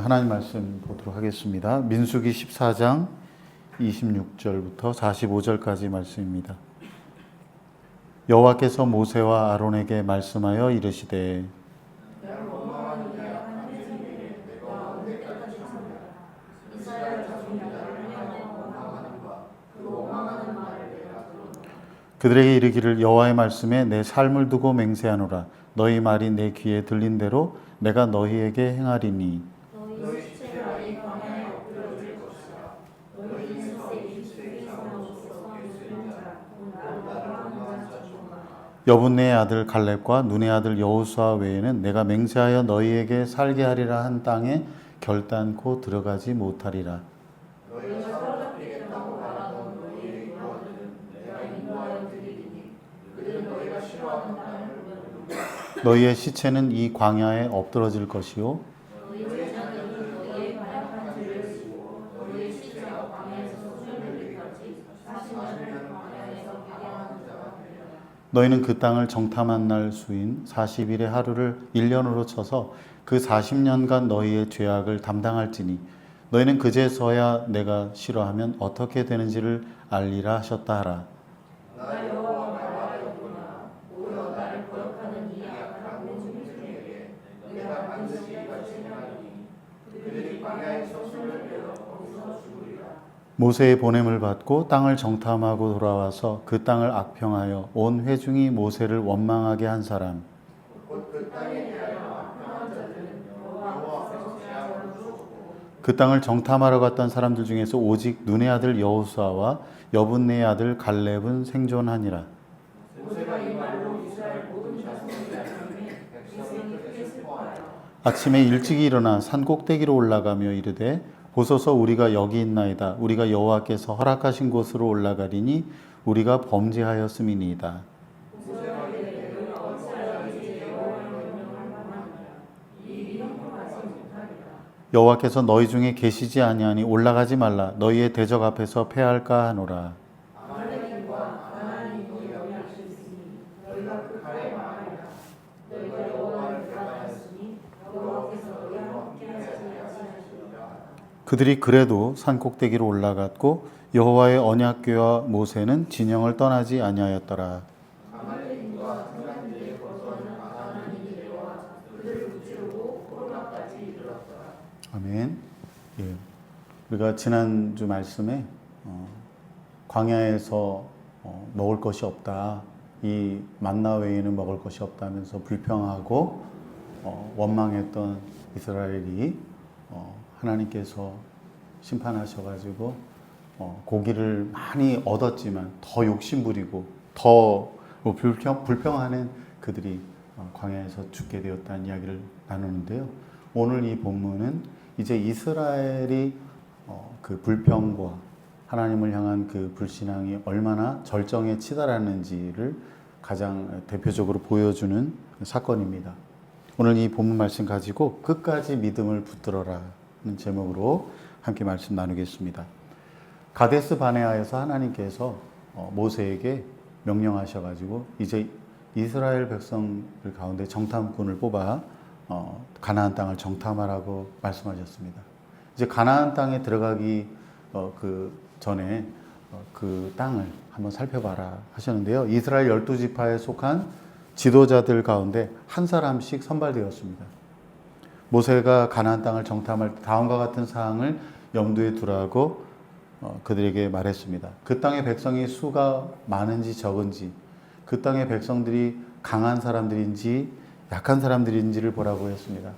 하나님 말씀 보도록 하겠습니다. 민수기 14장 26절부터 45절까지 말씀입니다. 여호와께서 모세와 아론에게 말씀하여 이르시되 그들에게 이르기를 여호와의 말씀에 내 삶을 두고 맹세하노라. 너희 말이 내 귀에 들린 대로 내가 너희에게 행하리니 여분네의 아들 갈렙과 눈의 아들 여호수아 외에는 내가 맹세하여 너희에게 살게 하리라 한 땅에 결단코 들어가지 못하리라. 너희의 시체는 이 광야에 엎드러질 것이요 너희는 그 땅을 정탐한 날 수인 40일의 하루를 1년으로 쳐서 그 40년간 너희의 죄악을 담당할지니 너희는 그제서야 내가 싫어하면 어떻게 되는지를 알리라 하셨다 하라. 모세의 보냄을 받고 땅을 정탐하고 돌아와서 그 땅을 악평하여 온 회중이 모세를 원망하게 한 사람. 그 땅을 정탐하러 갔던 사람들 중에서 오직 눈의 아들 여호수아와 여분네의 아들 갈렙은 생존하니라. 아침에 일찍이 일어나 산 꼭대기로 올라가며 이르되 보소서 우리가 여기 있나이다. 우리가 여호와께서 허락하신 곳으로 올라가리니 우리가 범죄하였음이니이다. 여호와께서 너희 중에 계시지 아니하니 올라가지 말라. 너희의 대적 앞에서 패할까 하노라. 그들이 그래도 산 꼭대기로 올라갔고 여호와의 언약궤와 모세는 진영을 떠나지 아니하였더라. 아멘. 예. 우리가 지난주 말씀에 광야에서 먹을 것이 없다. 이 만나 외에는 먹을 것이 없다면서 불평하고 원망했던 이스라엘이 하나님께서 심판하셔가지고 고기를 많이 얻었지만 더 욕심부리고 더 불평하는 그들이 광야에서 죽게 되었다는 이야기를 나누는데요. 오늘 이 본문은 이제 이스라엘이 그 불평과 하나님을 향한 그 불신앙이 얼마나 절정에 치달았는지를 가장 대표적으로 보여주는 사건입니다. 오늘 이 본문 말씀 가지고 끝까지 믿음을 붙들어라 는 제목으로 함께 말씀 나누겠습니다. 가데스 바네아에서 하나님께서 모세에게 명령하셔가지고 이제 이스라엘 백성들 가운데 정탐꾼을 뽑아 가나안 땅을 정탐하라고 말씀하셨습니다. 이제 가나안 땅에 들어가기 그 전에 그 땅을 한번 살펴봐라 하셨는데요. 이스라엘 12지파에 속한 지도자들 가운데 한 사람씩 선발되었습니다. 모세가 가나안 땅을 정탐할 때 다음과 같은 사항을 염두에 두라고 그들에게 말했습니다. 그 땅의 백성이 수가 많은지 적은지, 그 땅의 백성들이 강한 사람들인지 약한 사람들인지를 보라고 했습니다.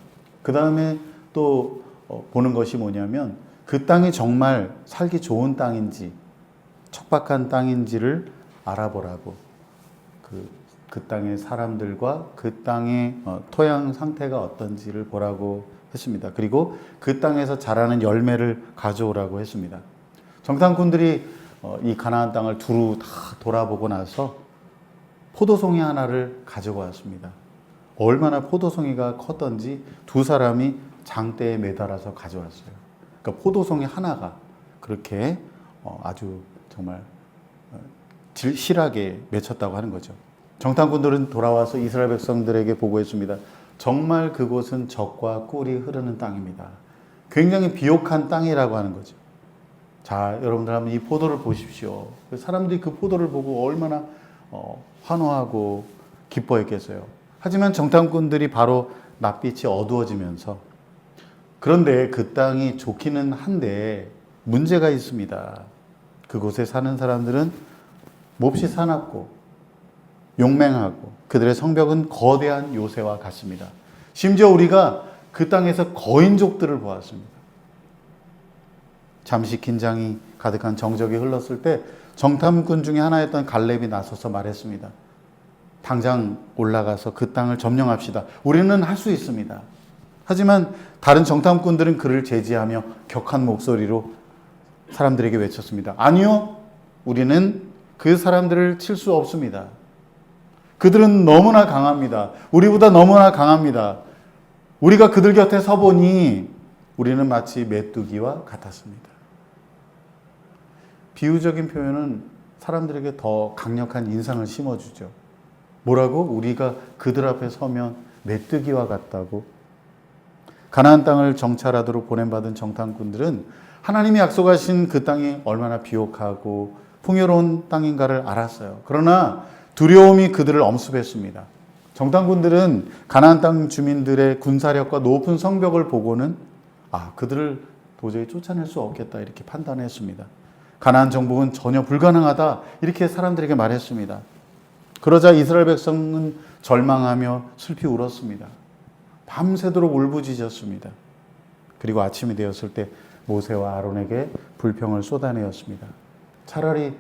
그 다음에 또 보는 것이 뭐냐면 그 땅이 정말 살기 좋은 땅인지 척박한 땅인지를 알아보라고 그 땅의 사람들과 그 땅의 토양 상태가 어떤지를 보라고 했습니다. 그리고 그 땅에서 자라는 열매를 가져오라고 했습니다. 정탐꾼들이 이 가나안 땅을 두루 다 돌아보고 나서 포도송이 하나를 가지고 왔습니다. 얼마나 포도송이가 컸던지 두 사람이 장대에 매달아서 가져왔어요. 그러니까 포도송이 하나가 그렇게 아주 정말 실하게 맺혔다고 하는 거죠. 정탐꾼들은 돌아와서 이스라엘 백성들에게 보고했습니다. 정말 그곳은 젖과 꿀이 흐르는 땅입니다. 굉장히 비옥한 땅이라고 하는 거죠. 자, 여러분들 한번 이 포도를 보십시오. 사람들이 그 포도를 보고 얼마나 환호하고 기뻐했겠어요. 하지만 정탐꾼들이 바로 낯빛이 어두워지면서, 그런데 그 땅이 좋기는 한데 문제가 있습니다. 그곳에 사는 사람들은 몹시 사납고 용맹하고 그들의 성벽은 거대한 요새와 같습니다. 심지어 우리가 그 땅에서 거인족들을 보았습니다. 잠시 긴장이 가득한 정적이 흘렀을 때 정탐꾼 중에 하나였던 갈렙이 나서서 말했습니다. 당장 올라가서 그 땅을 점령합시다. 우리는 할 수 있습니다. 하지만 다른 정탐꾼들은 그를 제지하며 격한 목소리로 사람들에게 외쳤습니다. 아니요, 우리는 그 사람들을 칠 수 없습니다. 그들은 너무나 강합니다. 우리보다 너무나 강합니다. 우리가 그들 곁에 서보니 우리는 마치 메뚜기와 같았습니다. 비유적인 표현은 사람들에게 더 강력한 인상을 심어주죠. 뭐라고? 우리가 그들 앞에 서면 메뚜기와 같다고? 가나안 땅을 정찰하도록 보냄받은 정탐꾼들은 하나님이 약속하신 그 땅이 얼마나 비옥하고 풍요로운 땅인가를 알았어요. 그러나 두려움이 그들을 엄습했습니다. 정탐꾼들은 가나안 땅 주민들의 군사력과 높은 성벽을 보고는 그들을 도저히 쫓아낼 수 없겠다 이렇게 판단했습니다. 가나안 정복은 전혀 불가능하다 이렇게 사람들에게 말했습니다. 그러자 이스라엘 백성은 절망하며 슬피 울었습니다. 밤새도록 울부짖었습니다. 그리고 아침이 되었을 때 모세와 아론에게 불평을 쏟아내었습니다. 차라리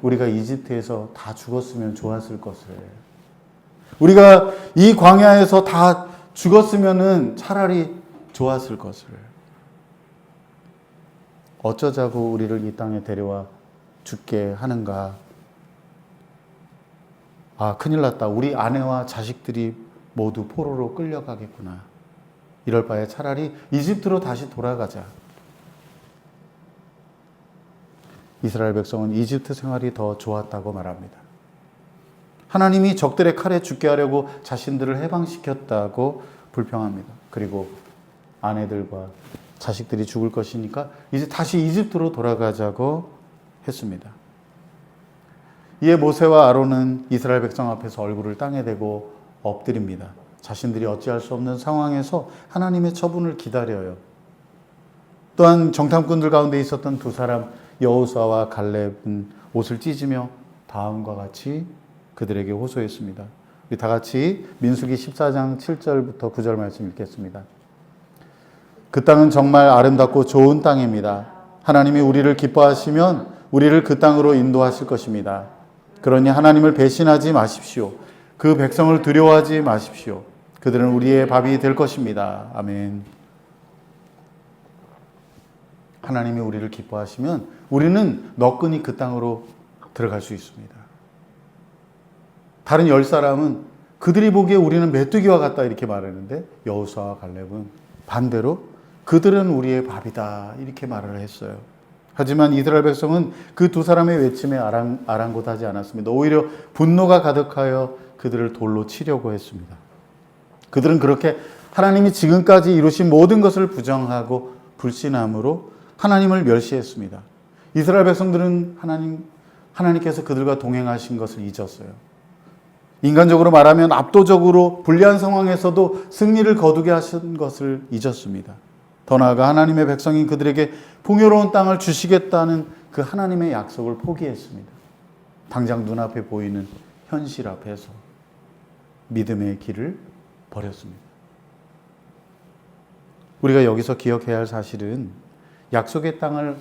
우리가 이집트에서 다 죽었으면 좋았을 것을, 우리가 이 광야에서 다 죽었으면 차라리 좋았을 것을, 어쩌자고 우리를 이 땅에 데려와 죽게 하는가. 큰일 났다. 우리 아내와 자식들이 모두 포로로 끌려가겠구나. 이럴 바에 차라리 이집트로 다시 돌아가자. 이스라엘 백성은 이집트 생활이 더 좋았다고 말합니다. 하나님이 적들의 칼에 죽게 하려고 자신들을 해방시켰다고 불평합니다. 그리고 아내들과 자식들이 죽을 것이니까 이제 다시 이집트로 돌아가자고 했습니다. 이에 모세와 아론은 이스라엘 백성 앞에서 얼굴을 땅에 대고 엎드립니다. 자신들이 어찌할 수 없는 상황에서 하나님의 처분을 기다려요. 또한 정탐꾼들 가운데 있었던 두 사람 여호수아와 갈렙은 옷을 찢으며 다음과 같이 그들에게 호소했습니다. 우리 다 같이 민수기 14장 7절부터 9절 말씀 읽겠습니다. 그 땅은 정말 아름답고 좋은 땅입니다. 하나님이 우리를 기뻐하시면 우리를 그 땅으로 인도하실 것입니다. 그러니 하나님을 배신하지 마십시오. 그 백성을 두려워하지 마십시오. 그들은 우리의 밥이 될 것입니다. 아멘. 하나님이 우리를 기뻐하시면 우리는 너끈히 그 땅으로 들어갈 수 있습니다. 다른 10사람은 그들이 보기에 우리는 메뚜기와 같다 이렇게 말했는데 여호수아와 갈렙은 반대로 그들은 우리의 밥이다 이렇게 말을 했어요. 하지만 이스라엘 백성은 그 두 사람의 외침에 아랑곳하지 않았습니다. 오히려 분노가 가득하여 그들을 돌로 치려고 했습니다. 그들은 그렇게 하나님이 지금까지 이루신 모든 것을 부정하고 불신함으로 하나님을 멸시했습니다. 이스라엘 백성들은 하나님께서 그들과 동행하신 것을 잊었어요. 인간적으로 말하면 압도적으로 불리한 상황에서도 승리를 거두게 하신 것을 잊었습니다. 더 나아가 하나님의 백성인 그들에게 풍요로운 땅을 주시겠다는 그 하나님의 약속을 포기했습니다. 당장 눈앞에 보이는 현실 앞에서 믿음의 길을 버렸습니다. 우리가 여기서 기억해야 할 사실은 약속의 땅을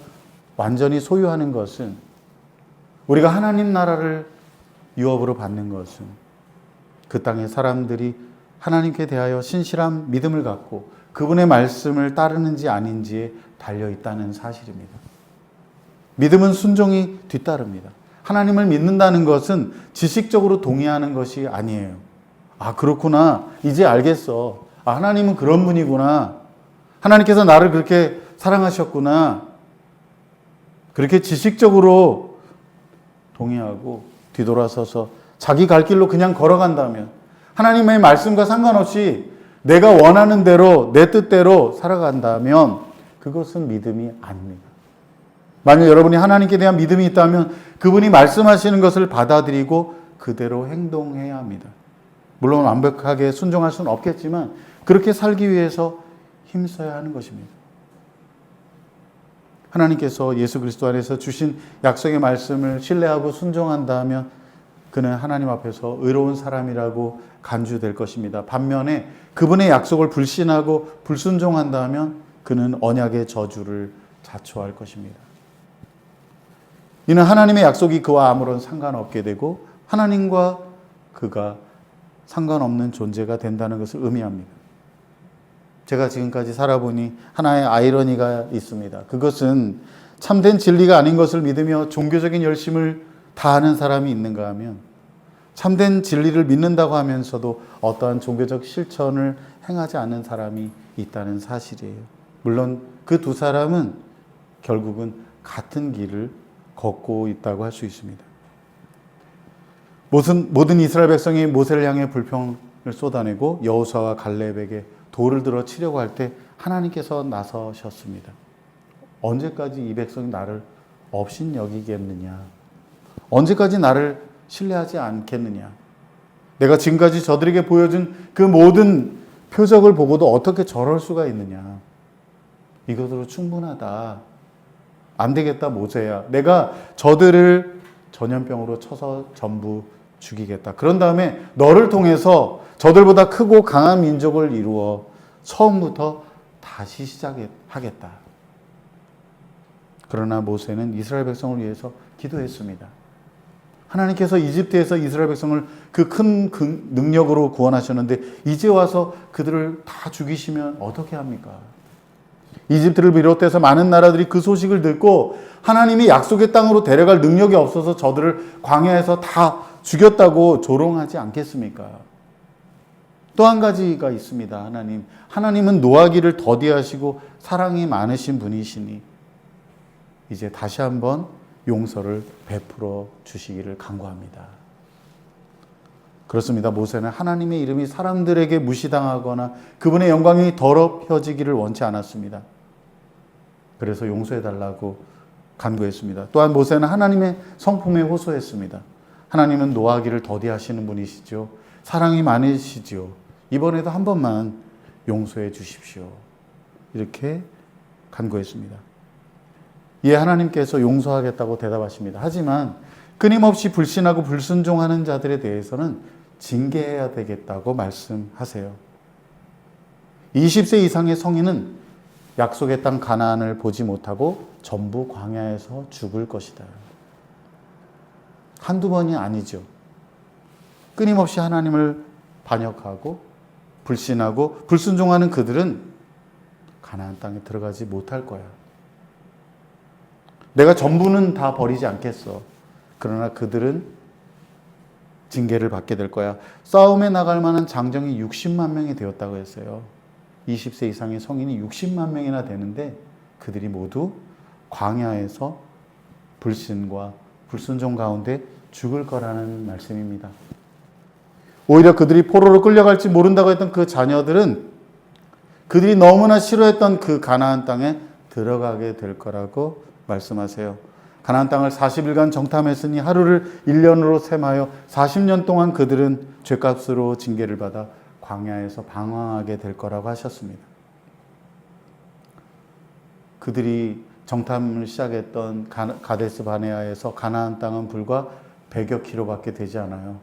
완전히 소유하는 것은, 우리가 하나님 나라를 유업으로 받는 것은 그 땅의 사람들이 하나님께 대하여 신실한 믿음을 갖고 그분의 말씀을 따르는지 아닌지에 달려 있다는 사실입니다. 믿음은 순종이 뒤따릅니다. 하나님을 믿는다는 것은 지식적으로 동의하는 것이 아니에요. 그렇구나. 이제 알겠어. 하나님은 그런 분이구나. 하나님께서 나를 그렇게 사랑하셨구나. 그렇게 지식적으로 동의하고 뒤돌아서서 자기 갈 길로 그냥 걸어간다면, 하나님의 말씀과 상관없이 내가 원하는 대로 내 뜻대로 살아간다면 그것은 믿음이 아닙니다. 만약 여러분이 하나님께 대한 믿음이 있다면 그분이 말씀하시는 것을 받아들이고 그대로 행동해야 합니다. 물론 완벽하게 순종할 수는 없겠지만 그렇게 살기 위해서 힘써야 하는 것입니다. 하나님께서 예수 그리스도 안에서 주신 약속의 말씀을 신뢰하고 순종한다 하면 그는 하나님 앞에서 의로운 사람이라고 간주될 것입니다. 반면에 그분의 약속을 불신하고 불순종한다 하면 그는 언약의 저주를 자초할 것입니다. 이는 하나님의 약속이 그와 아무런 상관없게 되고 하나님과 그가 상관없는 존재가 된다는 것을 의미합니다. 제가 지금까지 살아보니 하나의 아이러니가 있습니다. 그것은 참된 진리가 아닌 것을 믿으며 종교적인 열심을 다하는 사람이 있는가 하면 참된 진리를 믿는다고 하면서도 어떠한 종교적 실천을 행하지 않는 사람이 있다는 사실이에요. 물론 그 두 사람은 결국은 같은 길을 걷고 있다고 할 수 있습니다. 모든 이스라엘 백성이 모세를 향해 불평을 쏟아내고 여호수아와 갈렙에게 돌을 들어 치려고 할 때 하나님께서 나서셨습니다. 언제까지 이 백성이 나를 업신 여기겠느냐? 언제까지 나를 신뢰하지 않겠느냐? 내가 지금까지 저들에게 보여준 그 모든 표적을 보고도 어떻게 저럴 수가 있느냐? 이것으로 충분하다. 안 되겠다, 모세야. 내가 저들을 전염병으로 쳐서 전부 죽이겠다. 그런 다음에 너를 통해서 저들보다 크고 강한 민족을 이루어 처음부터 다시 시작하겠다. 그러나 모세는 이스라엘 백성을 위해서 기도했습니다. 하나님께서 이집트에서 이스라엘 백성을 그 큰 능력으로 구원하셨는데 이제 와서 그들을 다 죽이시면 어떻게 합니까? 이집트를 비롯해서 많은 나라들이 그 소식을 듣고 하나님이 약속의 땅으로 데려갈 능력이 없어서 저들을 광야에서 다 죽였다고 조롱하지 않겠습니까? 또 한 가지가 있습니다. 하나님은 노하기를 더디하시고 사랑이 많으신 분이시니 이제 다시 한번 용서를 베풀어 주시기를 간구합니다. 그렇습니다. 모세는 하나님의 이름이 사람들에게 무시당하거나 그분의 영광이 더럽혀지기를 원치 않았습니다. 그래서 용서해달라고 간구했습니다. 또한 모세는 하나님의 성품에 호소했습니다. 하나님은 노하기를 더디하시는 분이시죠. 사랑이 많으시죠. 이번에도 한 번만 용서해 주십시오. 이렇게 간구했습니다. 이에 하나님께서 용서하겠다고 대답하십니다. 하지만 끊임없이 불신하고 불순종하는 자들에 대해서는 징계해야 되겠다고 말씀하세요. 20세 이상의 성인은 약속의 땅 가나안을 보지 못하고 전부 광야에서 죽을 것이다. 한두 번이 아니죠. 끊임없이 하나님을 반역하고 불신하고 불순종하는 그들은 가나안 땅에 들어가지 못할 거야. 내가 전부는 다 버리지 않겠어. 그러나 그들은 징계를 받게 될 거야. 싸움에 나갈 만한 장정이 60만 명이 되었다고 했어요. 20세 이상의 성인이 60만 명이나 되는데 그들이 모두 광야에서 불신과 불순종 가운데 죽을 거라는 말씀입니다. 오히려 그들이 포로로 끌려갈지 모른다고 했던 그 자녀들은 그들이 너무나 싫어했던 그 가나안 땅에 들어가게 될 거라고 말씀하세요. 가나안 땅을 40일간 정탐했으니 하루를 1년으로 셈하여 40년 동안 그들은 죄값으로 징계를 받아 광야에서 방황하게 될 거라고 하셨습니다. 그들이 정탐을 시작했던 가데스 바네아에서 가나안 땅은 불과 100여 킬로밖에 되지 않아요.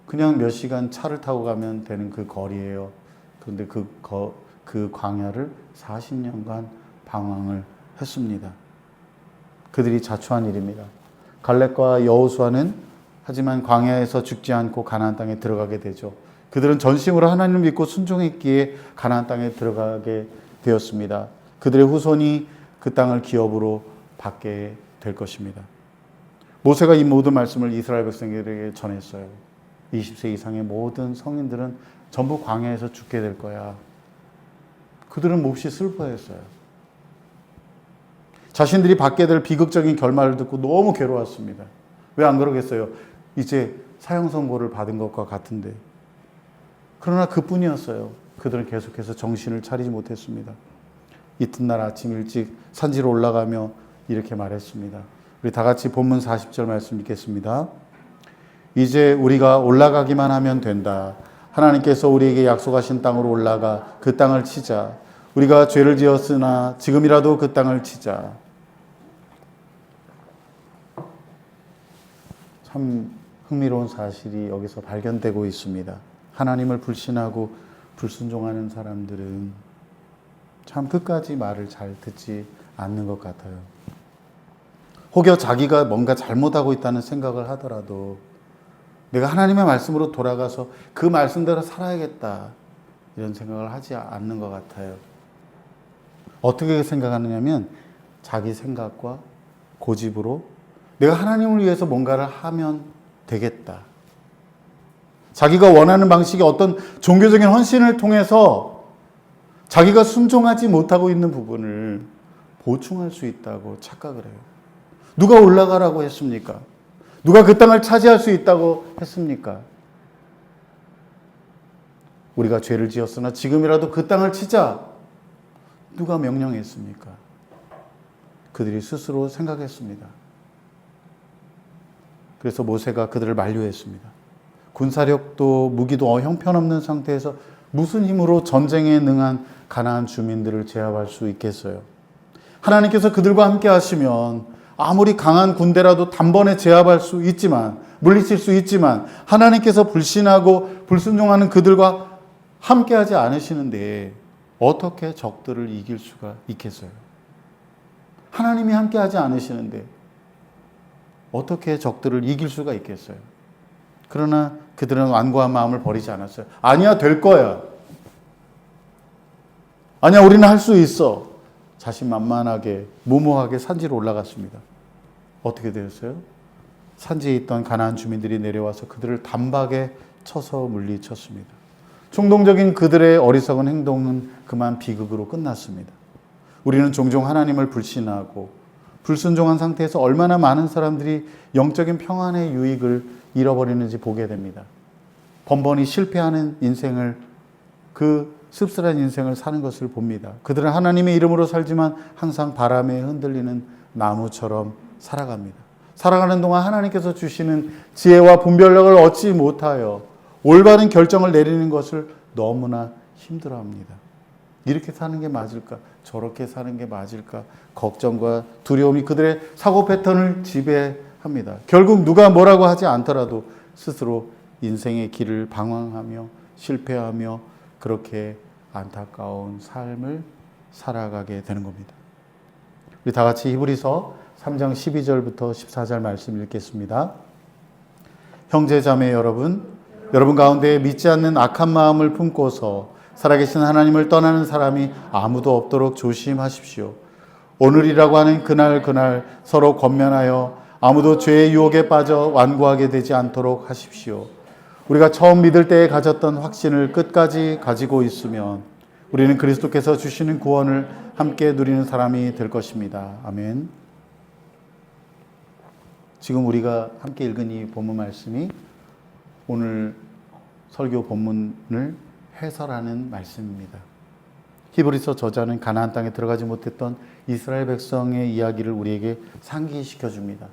그냥 몇 시간 차를 타고 가면 되는 그 거리예요. 그런데 그 광야를 40년간 방황을 했습니다. 그들이 자초한 일입니다. 갈렙과 여호수아는 하지만 광야에서 죽지 않고 가나안 땅에 들어가게 되죠. 그들은 전심으로 하나님을 믿고 순종했기에 가나안 땅에 들어가게 되었습니다. 그들의 후손이 그 땅을 기업으로 받게 될 것입니다. 모세가 이 모든 말씀을 이스라엘 백성에게 전했어요. 20세 이상의 모든 성인들은 전부 광야에서 죽게 될 거야. 그들은 몹시 슬퍼했어요. 자신들이 받게 될 비극적인 결말을 듣고 너무 괴로웠습니다. 왜 안 그러겠어요? 이제 사형 선고를 받은 것과 같은데. 그러나 그뿐이었어요. 그들은 계속해서 정신을 차리지 못했습니다. 이튿날 아침 일찍 산지로 올라가며 이렇게 말했습니다. 우리 다 같이 본문 40절 말씀 읽겠습니다. 이제 우리가 올라가기만 하면 된다. 하나님께서 우리에게 약속하신 땅으로 올라가 그 땅을 치자. 우리가 죄를 지었으나 지금이라도 그 땅을 치자. 참 흥미로운 사실이 여기서 발견되고 있습니다. 하나님을 불신하고 불순종하는 사람들은 참 끝까지 말을 잘 듣지 않는 것 같아요. 혹여 자기가 뭔가 잘못하고 있다는 생각을 하더라도 내가 하나님의 말씀으로 돌아가서 그 말씀대로 살아야겠다 이런 생각을 하지 않는 것 같아요. 어떻게 생각하느냐면 자기 생각과 고집으로 내가 하나님을 위해서 뭔가를 하면 되겠다. 자기가 원하는 방식의 어떤 종교적인 헌신을 통해서 자기가 순종하지 못하고 있는 부분을 보충할 수 있다고 착각을 해요. 누가 올라가라고 했습니까? 누가 그 땅을 차지할 수 있다고 했습니까? 우리가 죄를 지었으나 지금이라도 그 땅을 치자. 누가 명령했습니까? 그들이 스스로 생각했습니다. 그래서 모세가 그들을 만류했습니다. 군사력도 무기도 형편없는 상태에서 무슨 힘으로 전쟁에 능한 가나안 주민들을 제압할 수 있겠어요? 하나님께서 그들과 함께 하시면 아무리 강한 군대라도 단번에 제압할 수 있지만, 물리칠 수 있지만 하나님께서 불신하고 불순종하는 그들과 함께하지 않으시는데 어떻게 적들을 이길 수가 있겠어요? 하나님이 함께하지 않으시는데 어떻게 적들을 이길 수가 있겠어요? 그러나 그들은 완고한 마음을 버리지 않았어요. 아니야, 될 거야. 아니야, 우리는 할 수 있어. 자신만만하게 무모하게 산지로 올라갔습니다. 어떻게 되었어요? 산지에 있던 가나안 주민들이 내려와서 그들을 단박에 쳐서 물리쳤습니다. 충동적인 그들의 어리석은 행동은 그만 비극으로 끝났습니다. 우리는 종종 하나님을 불신하고 불순종한 상태에서 얼마나 많은 사람들이 영적인 평안의 유익을 잃어버리는지 보게 됩니다. 번번이 실패하는 인생을, 그 씁쓸한 인생을 사는 것을 봅니다. 그들은 하나님의 이름으로 살지만 항상 바람에 흔들리는 나무처럼 살아갑니다. 살아가는 동안 하나님께서 주시는 지혜와 분별력을 얻지 못하여 올바른 결정을 내리는 것을 너무나 힘들어합니다. 이렇게 사는 게 맞을까? 저렇게 사는 게 맞을까? 걱정과 두려움이 그들의 사고 패턴을 지배합니다. 결국 누가 뭐라고 하지 않더라도 스스로 인생의 길을 방황하며 실패하며 그렇게 안타까운 삶을 살아가게 되는 겁니다. 우리 다 같이 히브리서 3장 12절부터 14절 말씀 읽겠습니다. 형제 자매 여러분 가운데 믿지 않는 악한 마음을 품고서 살아계신 하나님을 떠나는 사람이 아무도 없도록 조심하십시오. 오늘이라고 하는 그날 서로 권면하여 아무도 죄의 유혹에 빠져 완고하게 되지 않도록 하십시오. 우리가 처음 믿을 때에 가졌던 확신을 끝까지 가지고 있으면 우리는 그리스도께서 주시는 구원을 함께 누리는 사람이 될 것입니다. 아멘. 지금 우리가 함께 읽은 이 본문 말씀이 오늘 설교 본문을 해설하는 말씀입니다. 히브리서 저자는 가나안 땅에 들어가지 못했던 이스라엘 백성의 이야기를 우리에게 상기시켜 줍니다.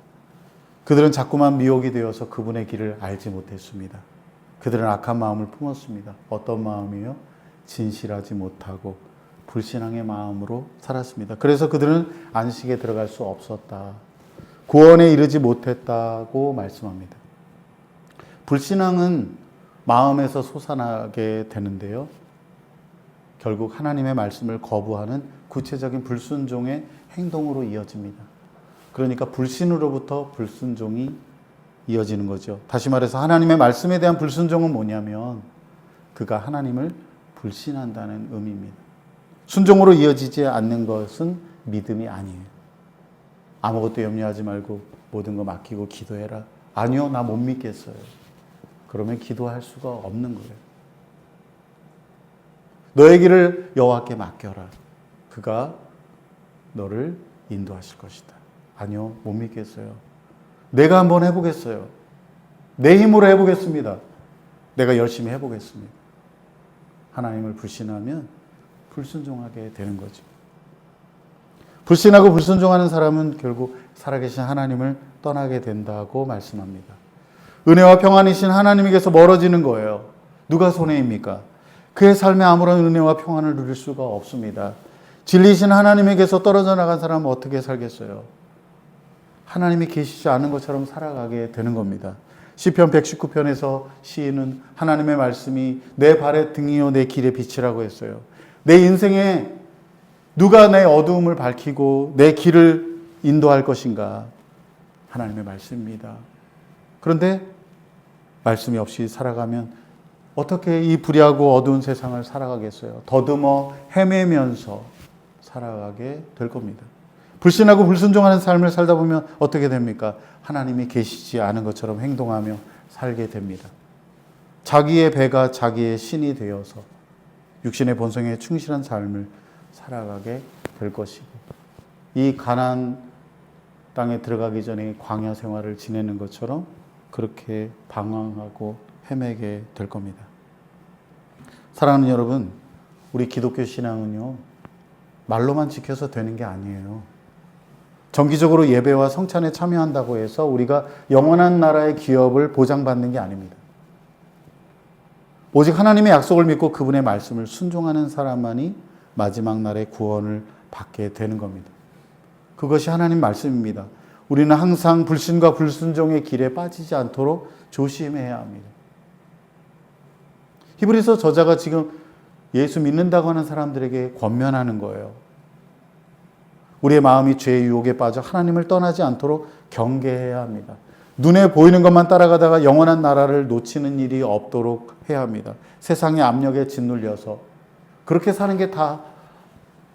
그들은 자꾸만 미혹이 되어서 그분의 길을 알지 못했습니다. 그들은 악한 마음을 품었습니다. 어떤 마음이요? 진실하지 못하고 불신앙의 마음으로 살았습니다. 그래서 그들은 안식에 들어갈 수 없었다. 구원에 이르지 못했다고 말씀합니다. 불신앙은 마음에서 솟아나게 되는데요. 결국 하나님의 말씀을 거부하는 구체적인 불순종의 행동으로 이어집니다. 그러니까 불신으로부터 불순종이 이어지는 거죠. 다시 말해서 하나님의 말씀에 대한 불순종은 뭐냐면 그가 하나님을 불신한다는 의미입니다. 순종으로 이어지지 않는 것은 믿음이 아니에요. 아무것도 염려하지 말고 모든 거 맡기고 기도해라. 아니요, 나 못 믿겠어요. 그러면 기도할 수가 없는 거예요. 너의 길을 여호와께 맡겨라. 그가 너를 인도하실 것이다. 아니요, 못 믿겠어요. 내가 한번 해보겠어요. 내 힘으로 해보겠습니다. 내가 열심히 해보겠습니다. 하나님을 불신하면 불순종하게 되는 거죠. 불신하고 불순종하는 사람은 결국 살아계신 하나님을 떠나게 된다고 말씀합니다. 은혜와 평안이신 하나님에게서 멀어지는 거예요. 누가 손해입니까? 그의 삶에 아무런 은혜와 평안을 누릴 수가 없습니다. 진리이신 하나님에게서 떨어져 나간 사람은 어떻게 살겠어요? 하나님이 계시지 않은 것처럼 살아가게 되는 겁니다. 시편 119편에서 시인은 하나님의 말씀이 내 발의 등이요 내 길의 빛이라고 했어요. 내 인생에 누가 내 어두움을 밝히고 내 길을 인도할 것인가? 하나님의 말씀입니다. 그런데 말씀이 없이 살아가면 어떻게 이 불의하고 어두운 세상을 살아가겠어요? 더듬어 헤매면서 살아가게 될 겁니다. 불신하고 불순종하는 삶을 살다 보면 어떻게 됩니까? 하나님이 계시지 않은 것처럼 행동하며 살게 됩니다. 자기의 배가 자기의 신이 되어서 육신의 본성에 충실한 삶을 살아가게 될 것이고, 이 가나안 땅에 들어가기 전에 광야 생활을 지내는 것처럼 그렇게 방황하고 헤매게 될 겁니다. 사랑하는 여러분, 우리 기독교 신앙은요, 말로만 지켜서 되는 게 아니에요. 정기적으로 예배와 성찬에 참여한다고 해서 우리가 영원한 나라의 기업을 보장받는 게 아닙니다. 오직 하나님의 약속을 믿고 그분의 말씀을 순종하는 사람만이 마지막 날의 구원을 받게 되는 겁니다. 그것이 하나님 말씀입니다. 우리는 항상 불신과 불순종의 길에 빠지지 않도록 조심해야 합니다. 히브리서 저자가 지금 예수 믿는다고 하는 사람들에게 권면하는 거예요. 우리의 마음이 죄의 유혹에 빠져 하나님을 떠나지 않도록 경계해야 합니다. 눈에 보이는 것만 따라가다가 영원한 나라를 놓치는 일이 없도록 해야 합니다. 세상의 압력에 짓눌려서 그렇게 사는 게 다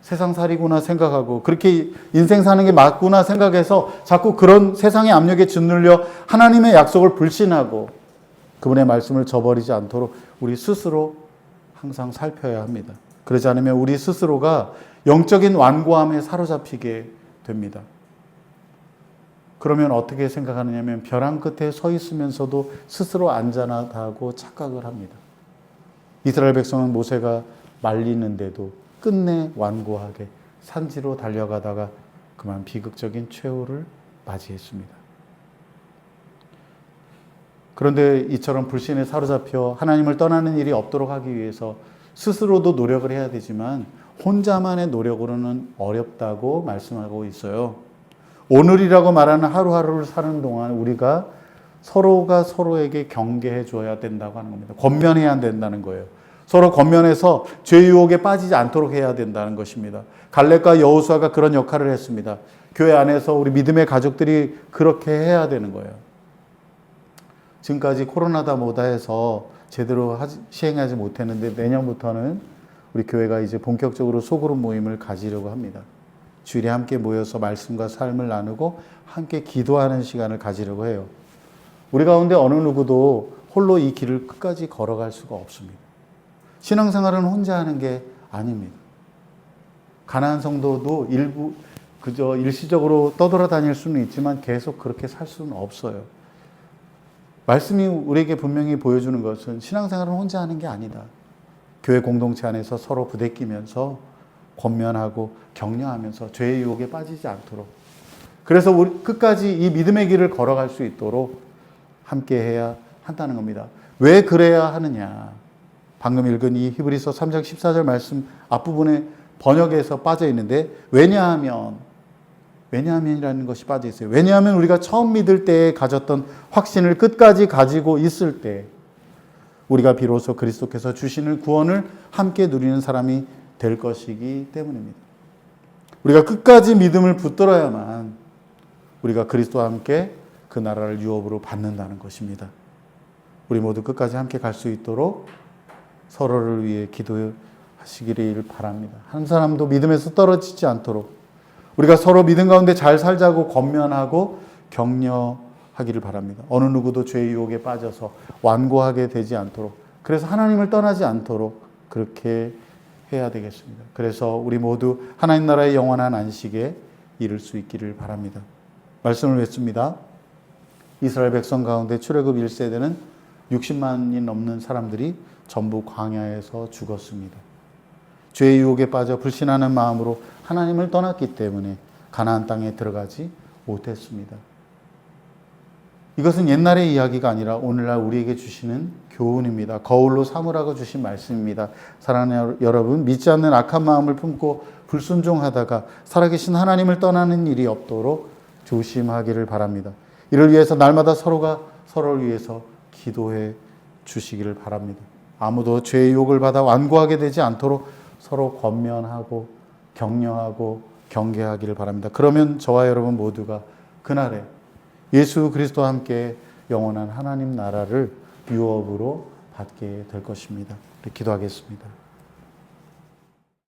세상살이구나 생각하고, 그렇게 인생 사는 게 맞구나 생각해서 자꾸 그런 세상의 압력에 짓눌려 하나님의 약속을 불신하고 그분의 말씀을 저버리지 않도록 우리 스스로 항상 살펴야 합니다. 그러지 않으면 우리 스스로가 영적인 완고함에 사로잡히게 됩니다. 그러면 어떻게 생각하느냐면 벼랑 끝에 서 있으면서도 스스로 안전하다고 착각을 합니다. 이스라엘 백성은 모세가 말리는데도 끝내 완고하게 산지로 달려가다가 그만 비극적인 최후를 맞이했습니다. 그런데 이처럼 불신에 사로잡혀 하나님을 떠나는 일이 없도록 하기 위해서 스스로도 노력을 해야 되지만 혼자만의 노력으로는 어렵다고 말씀하고 있어요. 오늘이라고 말하는 하루하루를 사는 동안 우리가 서로가 서로에게 경계해 줘야 된다고 하는 겁니다. 권면해야 된다는 거예요. 서로 권면해서 죄 유혹에 빠지지 않도록 해야 된다는 것입니다. 갈렙과 여호수아가 그런 역할을 했습니다. 교회 안에서 우리 믿음의 가족들이 그렇게 해야 되는 거예요. 지금까지 코로나다 뭐다 해서 제대로 시행하지 못했는데 내년부터는 우리 교회가 이제 본격적으로 소그룹 모임을 가지려고 합니다. 주일에 함께 모여서 말씀과 삶을 나누고 함께 기도하는 시간을 가지려고 해요. 우리 가운데 어느 누구도 홀로 이 길을 끝까지 걸어갈 수가 없습니다. 신앙생활은 혼자 하는 게 아닙니다. 가나안 성도도 일부 그저 일시적으로 떠돌아다닐 수는 있지만 계속 그렇게 살 수는 없어요. 말씀이 우리에게 분명히 보여주는 것은 신앙생활은 혼자 하는 게 아니다. 교회 공동체 안에서 서로 부대끼면서 권면하고 격려하면서 죄의 유혹에 빠지지 않도록, 그래서 우리 끝까지 이 믿음의 길을 걸어갈 수 있도록 함께 해야 한다는 겁니다. 왜 그래야 하느냐? 방금 읽은 이 히브리서 3장 14절 말씀 앞부분에 번역에서 빠져 있는데 왜냐하면이라는 것이 빠져 있어요. 왜냐하면 우리가 처음 믿을 때에 가졌던 확신을 끝까지 가지고 있을 때 우리가 비로소 그리스도께서 주시는 구원을 함께 누리는 사람이 될 것이기 때문입니다. 우리가 끝까지 믿음을 붙들어야만 우리가 그리스도와 함께 그 나라를 유업으로 받는다는 것입니다. 우리 모두 끝까지 함께 갈 수 있도록 서로를 위해 기도하시기를 바랍니다. 한 사람도 믿음에서 떨어지지 않도록 우리가 서로 믿음 가운데 잘 살자고 권면하고 격려하기를 바랍니다. 어느 누구도 죄의 유혹에 빠져서 완고하게 되지 않도록, 그래서 하나님을 떠나지 않도록 그렇게 해야 되겠습니다. 그래서 우리 모두 하나님 나라의 영원한 안식에 이를 수 있기를 바랍니다. 말씀을 맺습니다. 이스라엘 백성 가운데 출애굽 1세대는 60만이 넘는 사람들이 전부 광야에서 죽었습니다. 죄의 유혹에 빠져 불신하는 마음으로 하나님을 떠났기 때문에 가나안 땅에 들어가지 못했습니다. 이것은 옛날의 이야기가 아니라 오늘날 우리에게 주시는 교훈입니다. 거울로 삼으라고 주신 말씀입니다. 사랑하는 여러분, 믿지 않는 악한 마음을 품고 불순종하다가 살아계신 하나님을 떠나는 일이 없도록 조심하기를 바랍니다. 이를 위해서 날마다 서로가 서로를 위해서 기도해 주시기를 바랍니다. 아무도 죄의 유혹을 받아 완고하게 되지 않도록 서로 권면하고 격려하고 경계하기를 바랍니다. 그러면 저와 여러분 모두가 그날에 예수 그리스도와 함께 영원한 하나님 나라를 유업으로 받게 될 것입니다. 기도하겠습니다.